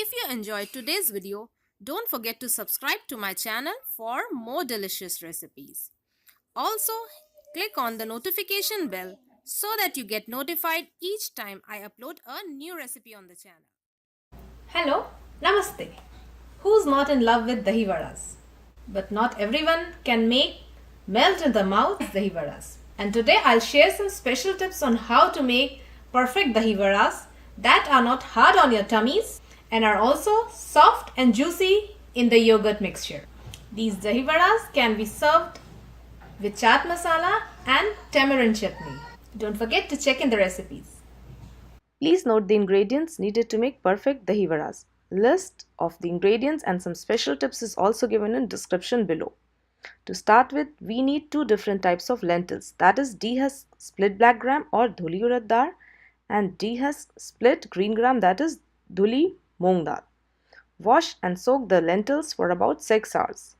If you enjoyed today's video, don't forget to subscribe to my channel for more delicious recipes. Also, click on the notification bell so that you get notified each time I upload a new recipe on the channel. Hello, Namaste. Who's not in love with Dahi Vadas? But not everyone can make melt in the mouth Dahi Vadas. And today I'll share some special tips on how to make perfect Dahi Vadas that are not hard on your tummies and are also soft and juicy in the yogurt mixture. These Dahi Vadas can be served with chaat masala and tamarind chutney. Don't forget to check in the recipes. Please note the ingredients needed to make perfect dahi vadas. List of the ingredients and some special tips is also given in description below. To start with, we need two different types of lentils, that is dehusked split black gram or dhuli urad dal and dehusked split green gram, that is dhuli moong dal. Wash and soak the lentils for about 6 hours.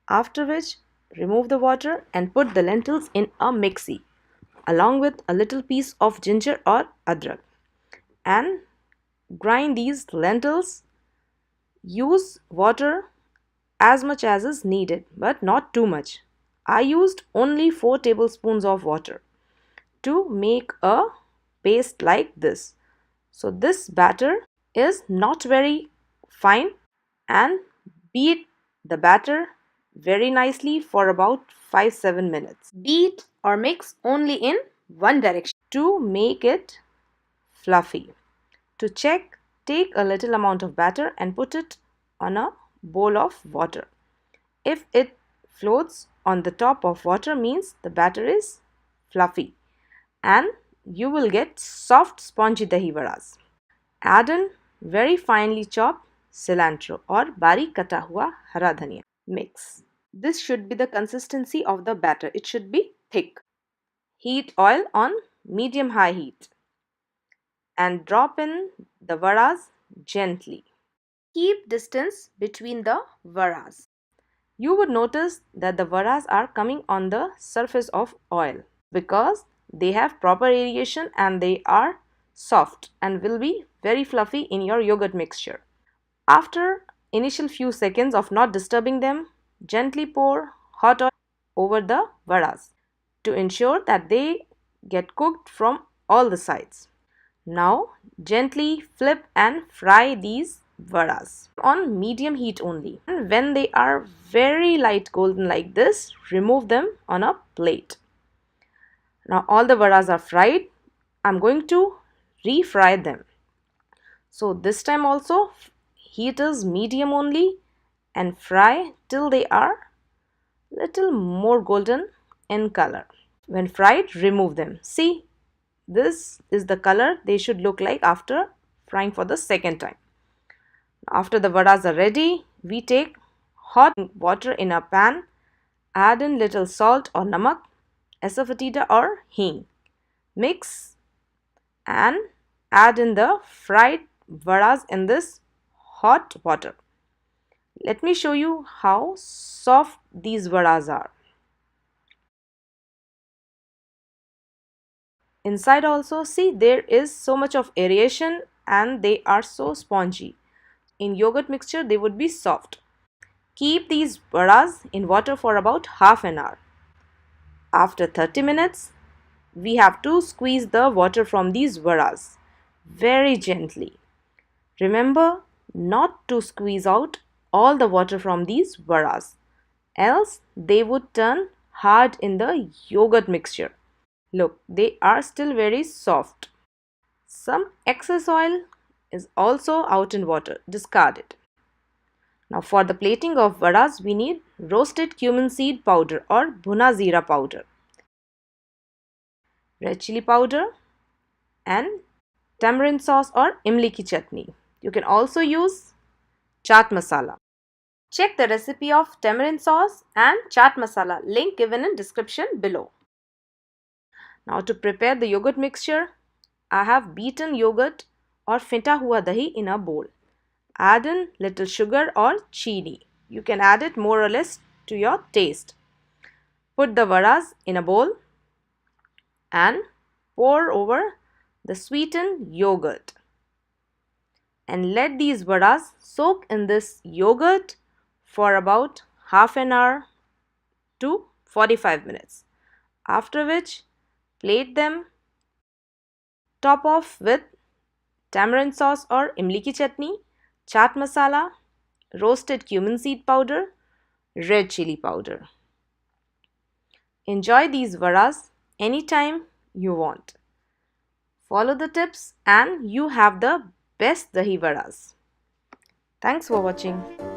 After which, remove the water and put the lentils in a mixie along with a little piece of ginger or adrak and grind these lentils. Use water as much as is needed, but not too much. I used only 4 tablespoons of water to make a paste like this. So this batter is not very fine, and beat the batter very nicely for about 5-7 minutes. Beat or mix only in one direction to make it fluffy. To check, take a little amount of batter and put it on a bowl of water. If it floats on the top of water, means the batter is fluffy and you will get soft spongy dahi vadas. Add in very finely chopped cilantro or barik kata hua hara dhania. Mix. This should be the consistency of the batter. It should be thick. Heat oil on medium-high heat and drop in the varas gently. Keep distance between the varas. You would notice that the varas are coming on the surface of oil because they have proper aeration and they are soft and will be very fluffy in your yogurt mixture. After initial few seconds of not disturbing them, gently pour hot oil over the varas to ensure that they get cooked from all the sides. Now gently flip and fry these vadas on medium heat only. And when they are very light golden like this, remove them on a plate. Now all the vadas are fried. I'm going to refry them. So this time also heat is medium only and fry till they are little more golden in color. When fried, remove them. See, this is the color they should look like after frying for the second time. After the vadas are ready, we take hot water in a pan, add in little salt or namak, asafoetida or hing. Mix and add in the fried vadas in this hot water. Let me show you how soft these vadas are. Inside also, see, there is so much of aeration and they are so spongy. In yogurt mixture, they would be soft. Keep these vadas in water for about half an hour. After 30 minutes, we have to squeeze the water from these vadas very gently. Remember not to squeeze out all the water from these vadas, else they would turn hard in the yogurt mixture. Look, they are still very soft. Some excess oil is also out in water. Discard it. Now for the plating of vadas, we need roasted cumin seed powder or bhuna zira powder, red chili powder and tamarind sauce or imli ki chutney. You can also use chaat masala. Check the recipe of tamarind sauce and chaat masala, link given in description below. Now to prepare the yogurt mixture, I have beaten yogurt or feta hua dahi in a bowl. Add in little sugar or chini. You can add it more or less to your taste. Put the vadas in a bowl and pour over the sweetened yogurt. and let these vadas soak in this yogurt for about half an hour to 45 minutes. After which, plate them, top off with tamarind sauce or imli ki chutney, chaat masala, roasted cumin seed powder, red chili powder. Enjoy these vadas anytime you want. Follow the tips and you have the best dahi vadas. Thanks for watching.